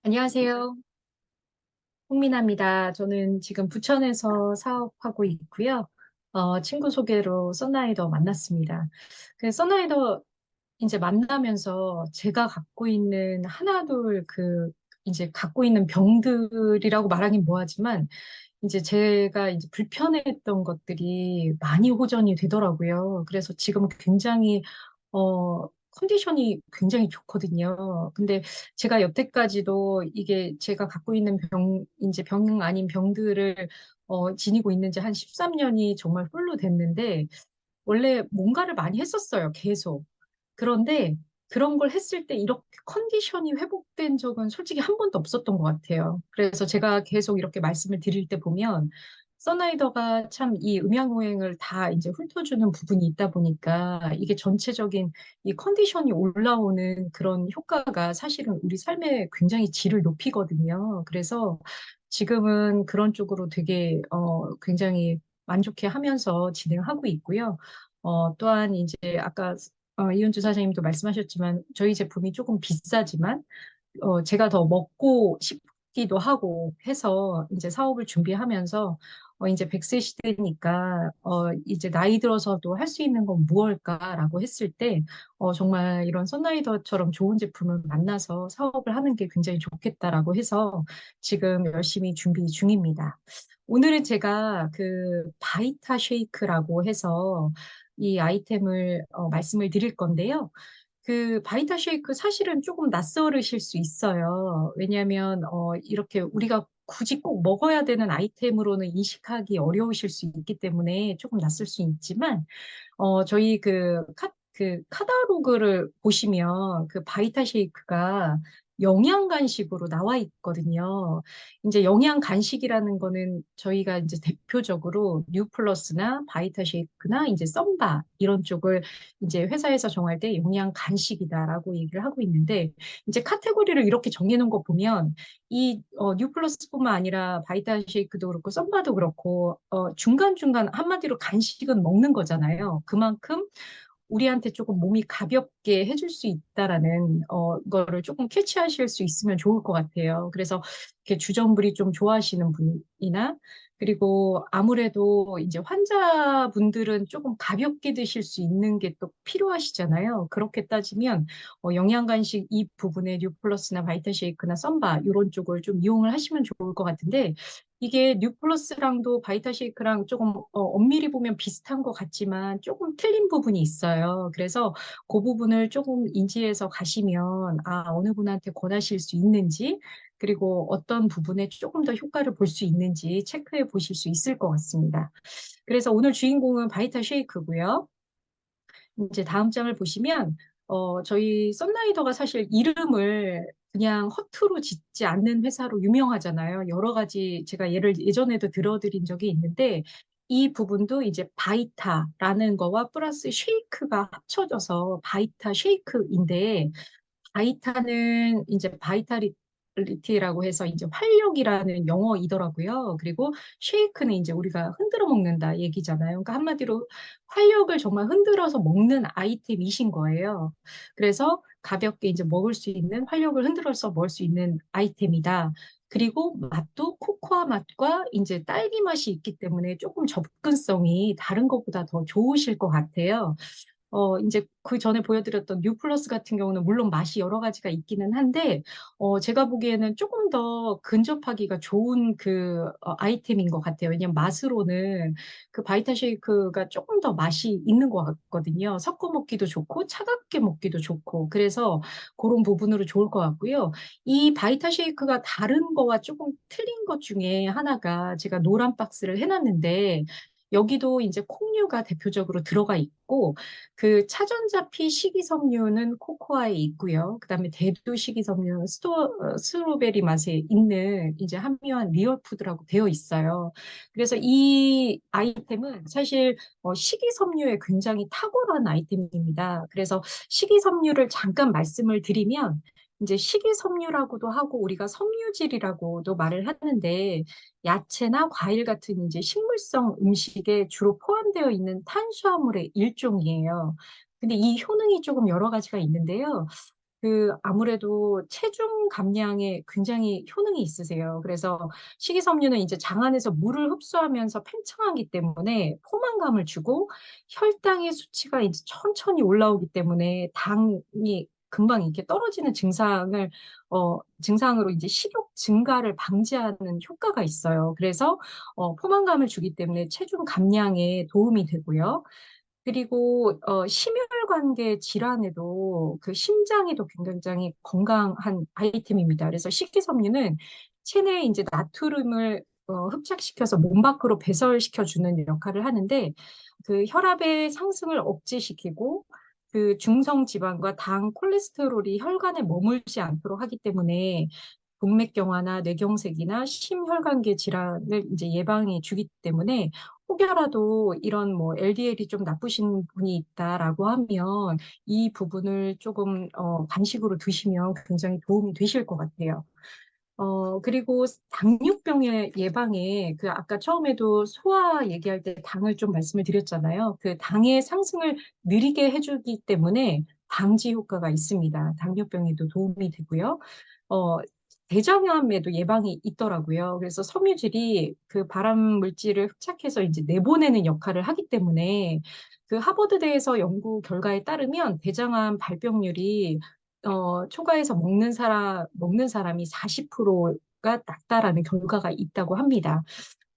안녕하세요. 홍민아입니다. 저는 지금 부천에서 사업하고 있고요. 친구 소개로 썬라이더 만났습니다. 그 썬라이더 이제 만나면서 제가 갖고 있는 하나둘 이제 갖고 있는 병들이라고 말하긴 뭐하지만 이제 제가 이제 불편했던 것들이 많이 호전이 되더라고요. 그래서 지금 굉장히 컨디션이 굉장히 좋거든요. 근데 제가 여태까지도 이게 제가 갖고 있는 이제 병 아닌 병들을 지니고 있는 지 한 13년이 정말 훌로 됐는데, 원래 뭔가를 많이 했었어요, 계속. 그런데 그런 걸 했을 때 이렇게 컨디션이 회복된 적은 솔직히 한 번도 없었던 것 같아요. 그래서 제가 계속 이렇게 말씀을 드릴 때 보면, 써나이더가 참 이 음양오행을 다 이제 훑어주는 부분이 있다 보니까 이게 전체적인 이 컨디션이 올라오는 그런 효과가 사실은 우리 삶의 굉장히 질을 높이거든요. 그래서 지금은 그런 쪽으로 되게 굉장히 만족해 하면서 진행하고 있고요. 또한 이제 아까 이은주 사장님도 말씀하셨지만 저희 제품이 조금 비싸지만 제가 더 먹고 싶기도 하고 해서 이제 사업을 준비하면서 이제 100세 시대니까 이제 나이 들어서도 할 수 있는 건 무엇일까라고 했을 때 정말 이런 선라이더처럼 좋은 제품을 만나서 사업을 하는 게 굉장히 좋겠다라고 해서 지금 열심히 준비 중입니다. 오늘은 제가 그 바이타 쉐이크라고 해서 이 아이템을 말씀을 드릴 건데요. 그 바이타 쉐이크 사실은 조금 낯설으실 수 있어요. 왜냐하면 이렇게 우리가 굳이 꼭 먹어야 되는 아이템으로는 인식하기 어려우실 수 있기 때문에 조금 낯설 수 있지만 저희 그 카다로그를 보시면 그 바이타 쉐이크가 영양 간식으로 나와 있거든요. 이제 영양 간식이라는 거는 저희가 이제 대표적으로 뉴플러스나 바이타 쉐이크나 이제 썸바 이런 쪽을 이제 회사에서 정할 때 영양 간식이다라고 얘기를 하고 있는데, 이제 카테고리를 이렇게 정해놓은 거 보면 이 뉴플러스뿐만 아니라 바이타 쉐이크도 그렇고 썸바도 그렇고 중간중간 한마디로 간식은 먹는 거잖아요. 그만큼 우리한테 조금 몸이 가볍게 해줄 수 있다라는 거를 조금 캐치하실 수 있으면 좋을 것 같아요. 그래서 이렇게 주전부리 좀 좋아하시는 분이나, 그리고 아무래도 이제 환자분들은 조금 가볍게 드실 수 있는 게 또 필요하시잖아요. 그렇게 따지면 영양 간식 이 부분에 뉴플러스나 바이타쉐이크나 썬바 이런 쪽을 좀 이용을 하시면 좋을 것 같은데, 이게 뉴플러스랑도 바이타쉐이크랑 조금 엄밀히 보면 비슷한 것 같지만 조금 틀린 부분이 있어요. 그래서 그 부분을 조금 인지해서 가시면 어느 분한테 권하실 수 있는지, 그리고 어떤 부분에 조금 더 효과를 볼 수 있는지 체크해 보실 수 있을 것 같습니다. 그래서 오늘 주인공은 바이타 쉐이크고요. 이제 다음 장을 보시면 저희 썬라이더가 사실 이름을 그냥 허투루 짓지 않는 회사로 유명하잖아요. 여러 가지 제가 예를 예전에도 들어드린 적이 있는데, 이 부분도 이제 바이타라는 거와 플러스 쉐이크가 합쳐져서 바이타 쉐이크인데, 바이타는 이제 바이탈리티라고 해서 이제 활력이라는 영어이더라고요. 그리고 쉐이크는 이제 우리가 흔들어 먹는다 얘기잖아요. 그러니까 한마디로 활력을 정말 흔들어서 먹는 아이템이신 거예요. 그래서 가볍게 이제 먹을 수 있는, 활력을 흔들어서 먹을 수 있는 아이템이다. 그리고 맛도 코코아 맛과 이제 딸기 맛이 있기 때문에 조금 접근성이 다른 것보다 더 좋으실 것 같아요. 이제 그 전에 보여드렸던 뉴 플러스 같은 경우는 물론 맛이 여러 가지가 있기는 한데, 제가 보기에는 조금 더 근접하기가 좋은 아이템인 것 같아요. 왜냐면 맛으로는 그 바이타 쉐이크가 조금 더 맛이 있는 것 같거든요. 섞어 먹기도 좋고, 차갑게 먹기도 좋고, 그래서 그런 부분으로 좋을 것 같고요. 이 바이타 쉐이크가 다른 거와 조금 틀린 것 중에 하나가 제가 노란 박스를 해놨는데, 여기도 이제 콩류가 대표적으로 들어가 있고, 그 차전자피 식이섬유는 코코아에 있고요. 그다음에 대두 식이섬유 스트로베리 맛에 있는 이제 함유한 리얼푸드라고 되어 있어요. 그래서 이 아이템은 사실 식이섬유에 굉장히 탁월한 아이템입니다. 그래서 식이섬유를 잠깐 말씀을 드리면, 이제 식이섬유라고도 하고 우리가 섬유질이라고도 말을 하는데, 야채나 과일 같은 이제 식물성 음식에 주로 포함되어 있는 탄수화물의 일종이에요. 근데 이 효능이 조금 여러 가지가 있는데요. 아무래도 체중 감량에 굉장히 효능이 있으세요. 그래서 식이섬유는 이제 장 안에서 물을 흡수하면서 팽창하기 때문에 포만감을 주고 혈당의 수치가 이제 천천히 올라오기 때문에 당이 금방 이렇게 떨어지는 증상으로 이제 식욕 증가를 방지하는 효과가 있어요. 그래서 포만감을 주기 때문에 체중 감량에 도움이 되고요. 그리고 심혈관계 질환에도 심장에도 굉장히 건강한 아이템입니다. 그래서 식이섬유는 체내에 이제 나트륨을 흡착시켜서 몸 밖으로 배설시켜 주는 역할을 하는데 혈압의 상승을 억제시키고 중성 지방과 당, 콜레스테롤이 혈관에 머물지 않도록 하기 때문에 동맥경화나 뇌경색이나 심혈관계 질환을 이제 예방해 주기 때문에 혹여라도 이런 뭐 LDL이 좀 나쁘신 분이 있다라고 하면 이 부분을 조금 간식으로 드시면 굉장히 도움이 되실 것 같아요. 그리고 당뇨병의 예방에 아까 처음에도 소화 얘기할 때 당을 좀 말씀을 드렸잖아요. 당의 상승을 느리게 해주기 때문에 방지 효과가 있습니다. 당뇨병에도 도움이 되고요. 어, 대장암에도 예방이 있더라고요. 그래서 섬유질이 발암 물질을 흡착해서 이제 내보내는 역할을 하기 때문에 하버드대에서 연구 결과에 따르면 대장암 발병률이 초과해서 먹는 사람이 40%가 낮다라는 결과가 있다고 합니다.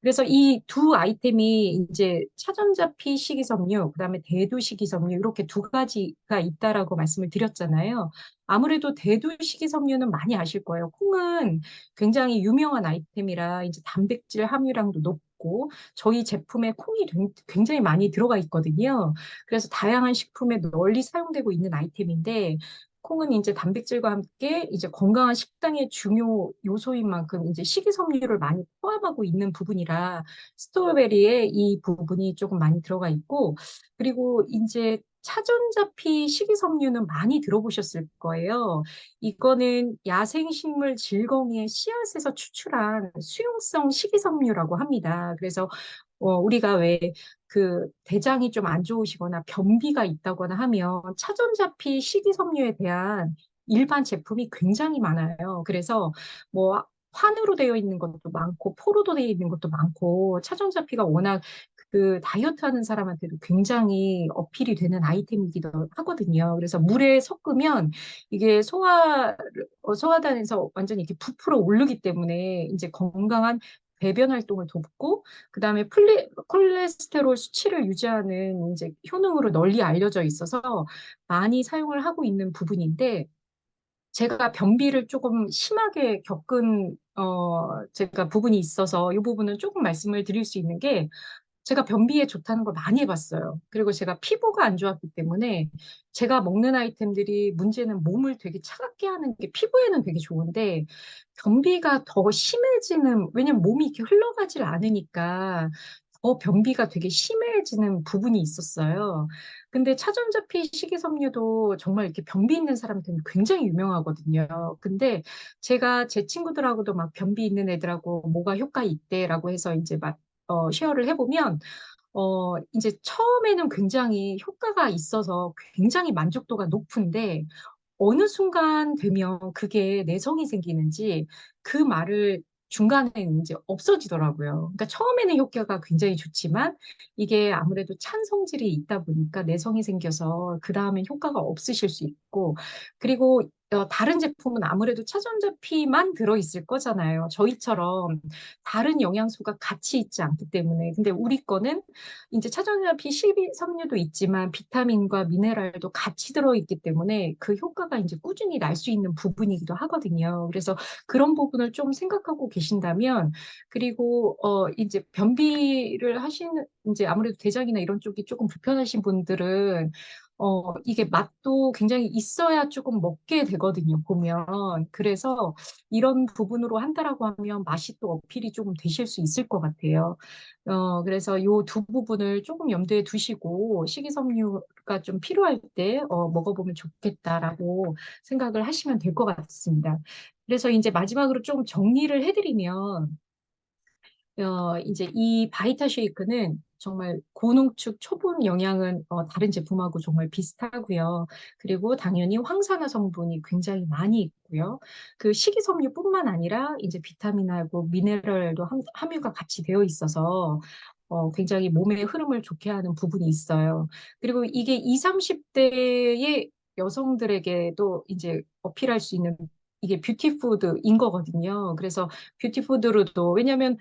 그래서 이 두 아이템이 이제 차전자피 식이섬유, 그다음에 대두 식이섬유 이렇게 두 가지가 있다라고 말씀을 드렸잖아요. 아무래도 대두 식이섬유는 많이 아실 거예요. 콩은 굉장히 유명한 아이템이라 이제 단백질 함유량도 높고 저희 제품에 콩이 굉장히 많이 들어가 있거든요. 그래서 다양한 식품에 널리 사용되고 있는 아이템인데 콩은 이제 단백질과 함께 이제 건강한 식단의 중요 요소인 만큼 이제 식이섬유를 많이 포함하고 있는 부분이라 스트로베리에 이 부분이 조금 많이 들어가 있고 그리고 이제 차전자피 식이섬유는 많이 들어보셨을 거예요. 이거는 야생식물 질거미의 씨앗에서 추출한 수용성 식이섬유라고 합니다. 그래서 우리가 왜 대장이 좀 안 좋으시거나 변비가 있다거나 하면 차전자피 식이섬유에 대한 일반 제품이 굉장히 많아요. 그래서 뭐 환으로 되어 있는 것도 많고 포로도 되어 있는 것도 많고 차전자피가 워낙 다이어트 하는 사람한테도 굉장히 어필이 되는 아이템이기도 하거든요. 그래서 물에 섞으면 이게 소화단에서 완전히 이렇게 부풀어 오르기 때문에 이제 건강한 배변 활동을 돕고 그다음에 콜레스테롤 수치를 유지하는 이제 효능으로 널리 알려져 있어서 많이 사용을 하고 있는 부분인데 제가 변비를 조금 심하게 겪은 제가 부분이 있어서 이 부분은 조금 말씀을 드릴 수 있는 게 제가 변비에 좋다는 걸 많이 해봤어요. 그리고 제가 피부가 안 좋았기 때문에 제가 먹는 아이템들이 문제는 몸을 되게 차갑게 하는 게 피부에는 되게 좋은데 변비가 더 심해지는, 왜냐면 몸이 이렇게 흘러가질 않으니까 더 변비가 되게 심해지는 부분이 있었어요. 근데 차전자피 식이섬유도 정말 이렇게 변비 있는 사람들은 굉장히 유명하거든요. 근데 제가 제 친구들하고도 막 변비 있는 애들하고 뭐가 효과 있대라고 해서 이제 막 쉐어를 해보면, 이제 처음에는 굉장히 효과가 있어서 굉장히 만족도가 높은데, 어느 순간 되면 그게 내성이 생기는지 그 말을 중간에 이제 없어지더라고요. 그러니까 처음에는 효과가 굉장히 좋지만 이게 아무래도 찬 성질이 있다 보니까 내성이 생겨서 그 다음엔 효과가 없으실 수 있고 그리고 다른 제품은 아무래도 차전자피만 들어있을 거잖아요. 저희처럼 다른 영양소가 같이 있지 않기 때문에. 근데 우리 거는 이제 차전자피 식이섬유도 있지만 비타민과 미네랄도 같이 들어있기 때문에 그 효과가 이제 꾸준히 날 수 있는 부분이기도 하거든요. 그래서 그런 부분을 좀 생각하고 계신다면, 그리고 이제 변비를 하시는 이제 아무래도 대장이나 이런 쪽이 조금 불편하신 분들은 이게 맛도 굉장히 있어야 조금 먹게 되거든요, 보면. 그래서 이런 부분으로 한다라고 하면 맛이 또 어필이 조금 되실 수 있을 것 같아요. 그래서 요 두 부분을 조금 염두에 두시고 식이섬유가 좀 필요할 때 먹어보면 좋겠다라고 생각을 하시면 될 것 같습니다. 그래서 이제 마지막으로 좀 정리를 해드리면 이제 이 바이타 쉐이크는 정말 고농축 초분 영양은 다른 제품하고 정말 비슷하고요. 그리고 당연히 황산화 성분이 굉장히 많이 있고요. 그 식이섬유뿐만 아니라 이제 비타민하고 미네랄도 함유가 같이 되어 있어서 굉장히 몸의 흐름을 좋게 하는 부분이 있어요. 그리고 이게 20, 30대의 여성들에게도 이제 어필할 수 있는 이게 뷰티푸드인 거거든요. 그래서 뷰티푸드로도, 왜냐면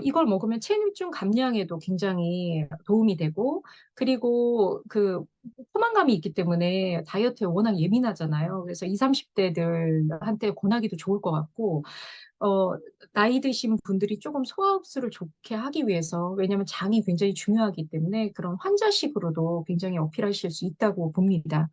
이걸 먹으면 체중중 감량에도 굉장히 도움이 되고, 그리고 그 포만감이 있기 때문에 다이어트에 워낙 예민하잖아요. 그래서 20, 30대들한테 권하기도 좋을 것 같고, 어, 나이 드신 분들이 조금 소화 흡수를 좋게 하기 위해서, 왜냐하면 장이 굉장히 중요하기 때문에 그런 환자식으로도 굉장히 어필하실 수 있다고 봅니다.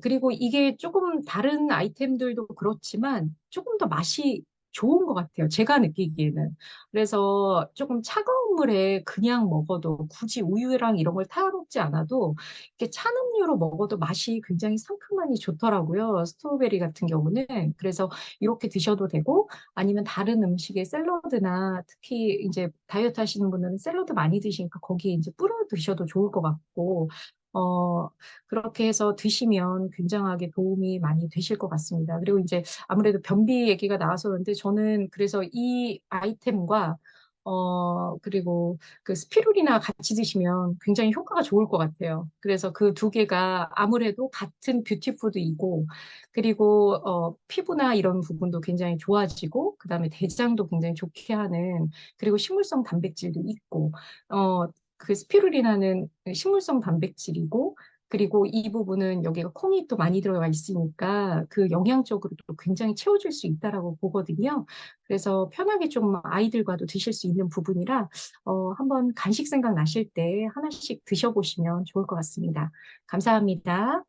그리고 이게 조금 다른 아이템들도 그렇지만 조금 더 맛이 좋은 것 같아요. 제가 느끼기에는. 그래서 조금 차가운 물에 그냥 먹어도 굳이 우유랑 이런 걸 타먹지 않아도 이렇게 찬 음료로 먹어도 맛이 굉장히 상큼하니 좋더라고요. 스트로베리 같은 경우는. 그래서 이렇게 드셔도 되고 아니면 다른 음식에 샐러드나 특히 이제 다이어트 하시는 분들은 샐러드 많이 드시니까 거기에 이제 뿌려 드셔도 좋을 것 같고 어, 그렇게 해서 드시면 굉장하게 도움이 많이 되실 것 같습니다. 그리고 이제 아무래도 변비 얘기가 나와서 그런데 저는 그래서 이 아이템과 그리고 그 스피루리나 같이 드시면 굉장히 효과가 좋을 것 같아요. 그래서 그 두 개가 아무래도 같은 뷰티푸드이고, 그리고 피부나 이런 부분도 굉장히 좋아지고, 그다음에 대장도 굉장히 좋게 하는, 그리고 식물성 단백질도 있고, 어, 그 스피루리나는 식물성 단백질이고, 그리고 이 부분은 여기가 콩이 또 많이 들어가 있으니까 그 영양적으로도 굉장히 채워줄 수 있다라고 보거든요. 그래서 편하게 좀 아이들과도 드실 수 있는 부분이라 한번 간식 생각 나실 때 하나씩 드셔보시면 좋을 것 같습니다. 감사합니다.